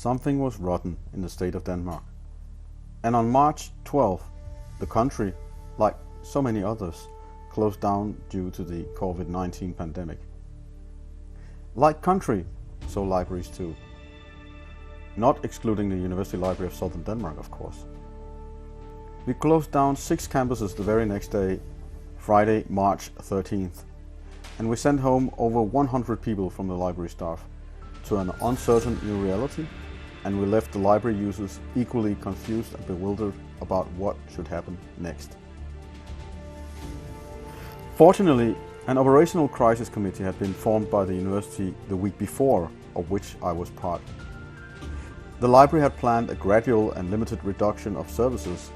something was rotten in the state of Denmark. And on March 12th, the country, like so many others, closed down due to the COVID-19 pandemic. Like country, so libraries too. Not excluding the University Library of Southern Denmark, of course. We closed down 6 campuses the very next day, Friday, March 13th, and we sent home over 100 people from the library staff to an uncertain new reality, and we left the library users equally confused and bewildered about what should happen next. Fortunately, an operational crisis committee had been formed by the university the week before, of which I was part. The library had planned a gradual and limited reduction of services,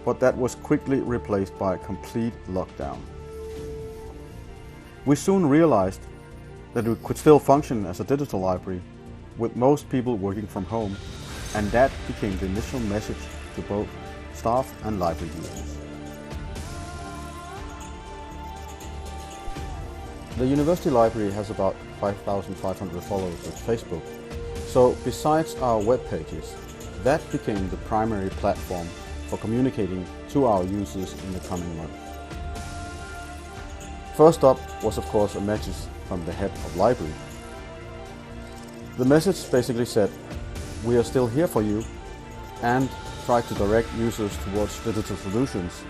but that was quickly replaced by a complete lockdown. We soon realized that we could still function as a digital library, with most people working from home, and that became the initial message to both staff and library users. The University Library has about 5,500 followers with Facebook, so besides our web pages, that became the primary platform for communicating to our users in the coming month. First up was of course a message from the head of library. The message basically said, "We are still here for you," and tried to direct users towards digital solutions,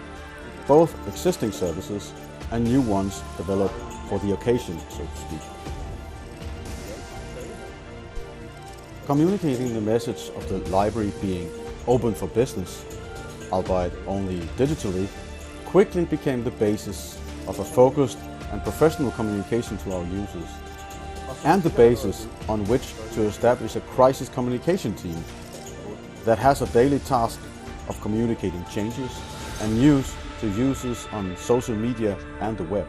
both existing services and new ones developed for the occasion, so to speak. Communicating the message of the library being open for business, albeit only digitally, quickly became the basis of a focused and professional communication to our users, and the basis on which to establish a crisis communication team that has a daily task of communicating changes and news to users on social media and the web.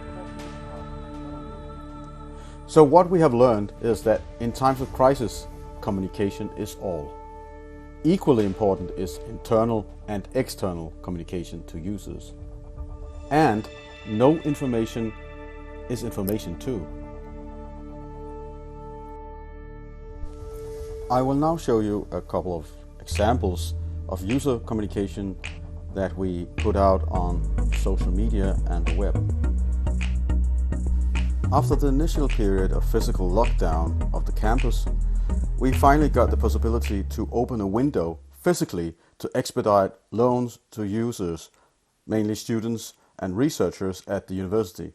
So what we have learned is that in times of crisis, communication is all. Equally important is internal and external communication to users. And no information is information too. I will now show you a couple of examples of user communication that we put out on social media and the web. After the initial period of physical lockdown of the campus, we finally got the possibility to open a window physically to expedite loans to users, mainly students and researchers at the university.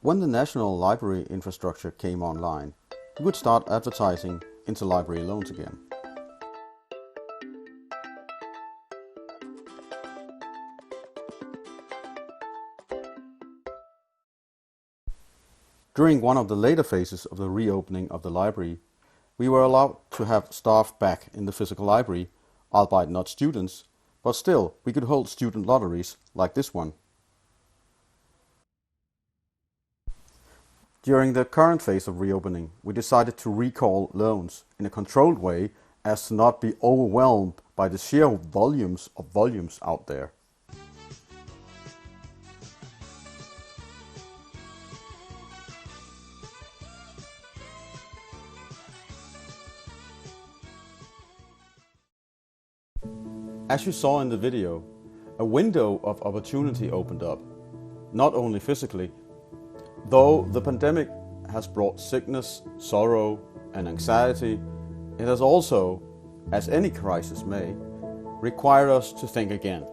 When the national library infrastructure came online, we could start advertising interlibrary loans again. During one of the later phases of the reopening of the library, we were allowed to have staff back in the physical library, albeit not students, but still we could hold student lotteries like this one. During the current phase of reopening, we decided to recall loans in a controlled way as to not be overwhelmed by the sheer volumes out there. As you saw in the video, a window of opportunity opened up, not only physically. Though the pandemic has brought sickness, sorrow, and anxiety, it has also, as any crisis may, required us to think again.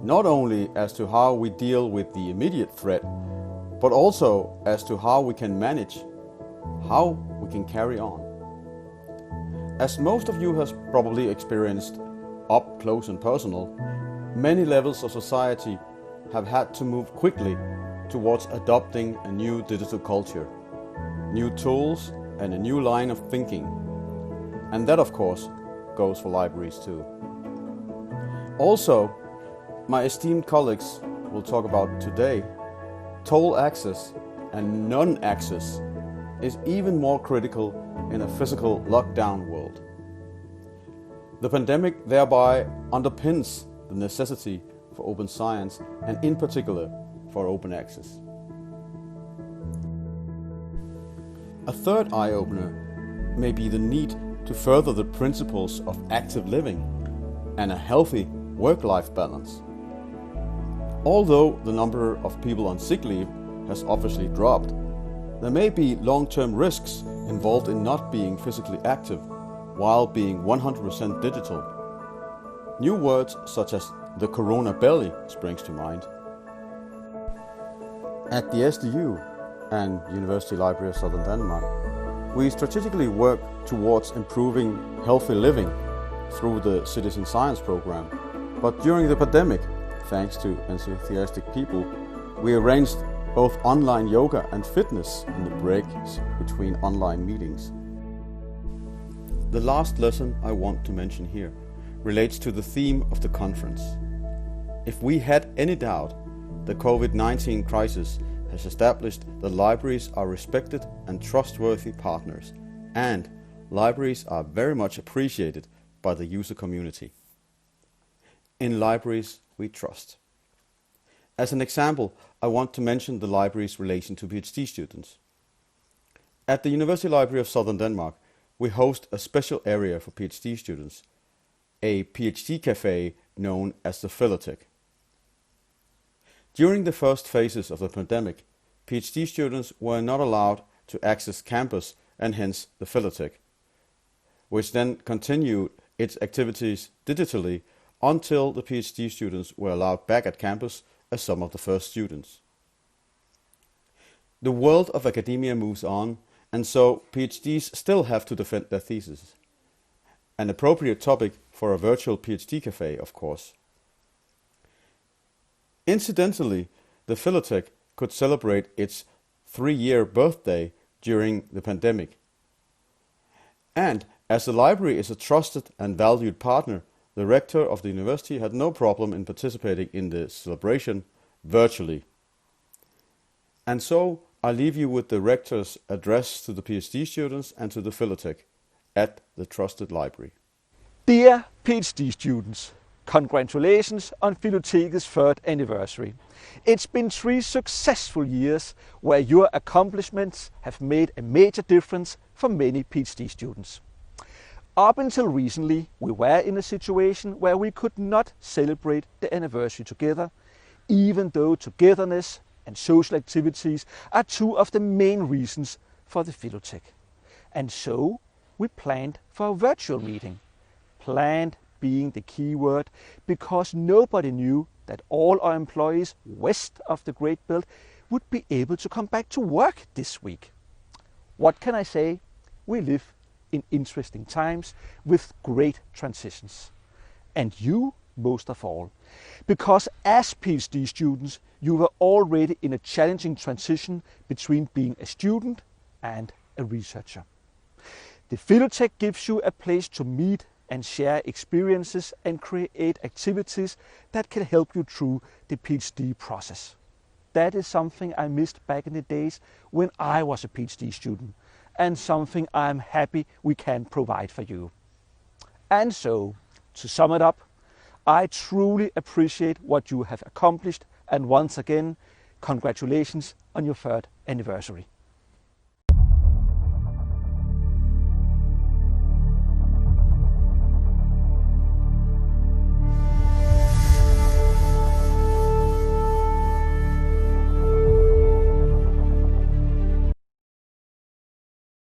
Not only as to how we deal with the immediate threat, but also as to how we can manage, how we can carry on. As most of you has probably experienced, up close and personal, many levels of society have had to move quickly towards adopting a new digital culture, new tools and a new line of thinking. And that, of course, goes for libraries too. Also, my esteemed colleagues will talk about today, toll access and non-access is even more critical in a physical lockdown world. The pandemic thereby underpins the necessity for open science and in particular for open access. A third eye-opener may be the need to further the principles of active living and a healthy work-life balance. Although the number of people on sick leave has obviously dropped, there may be long-term risks involved in not being physically active while being 100% digital. New words such as the corona belly springs to mind. At the SDU and University Library of Southern Denmark, we strategically work towards improving healthy living through the citizen science program. But during the pandemic, thanks to enthusiastic people, we arranged both online yoga and fitness in the breaks between online meetings. The last lesson I want to mention here relates to the theme of the conference. If we had any doubt, the COVID-19 crisis has established that libraries are respected and trustworthy partners, and libraries are very much appreciated by the user community. In libraries, we trust. As an example, I want to mention the library's relation to PhD students. At the University Library of Southern Denmark, we host a special area for PhD students, a PhD cafe known as the Philothek. During the first phases of the pandemic, PhD students were not allowed to access campus and hence the Philothek, which then continued its activities digitally until the PhD students were allowed back at campus as some of the first students. The world of academia moves on, and so PhDs still have to defend their theses. An appropriate topic for a virtual PhD cafe, of course. Incidentally, the Philothek could celebrate its 3-year birthday during the pandemic. And as the library is a trusted and valued partner, the rector of the university had no problem in participating in the celebration virtually. And so I leave you with the rector's address to the PhD students and to the Philothek at the trusted library. Dear PhD students, congratulations on Philothek's 3rd anniversary. It's been 3 successful years where your accomplishments have made a major difference for many PhD students. Up until recently, we were in a situation where we could not celebrate the anniversary together, even though togetherness and social activities are 2 of the main reasons for the Philothek. And so we planned for a virtual meeting. Planned being the key word, because nobody knew that all our employees west of the Great Belt would be able to come back to work this week. What can I say? We live in interesting times with great transitions. And you most of all, because as PhD students you were already in a challenging transition between being a student and a researcher. The Philothek gives you a place to meet and share experiences and create activities that can help you through the PhD process. That is something I missed back in the days when I was a PhD student, and something I'm happy we can provide for you. And so, to sum it up, I truly appreciate what you have accomplished, and once again, congratulations on your 3rd anniversary.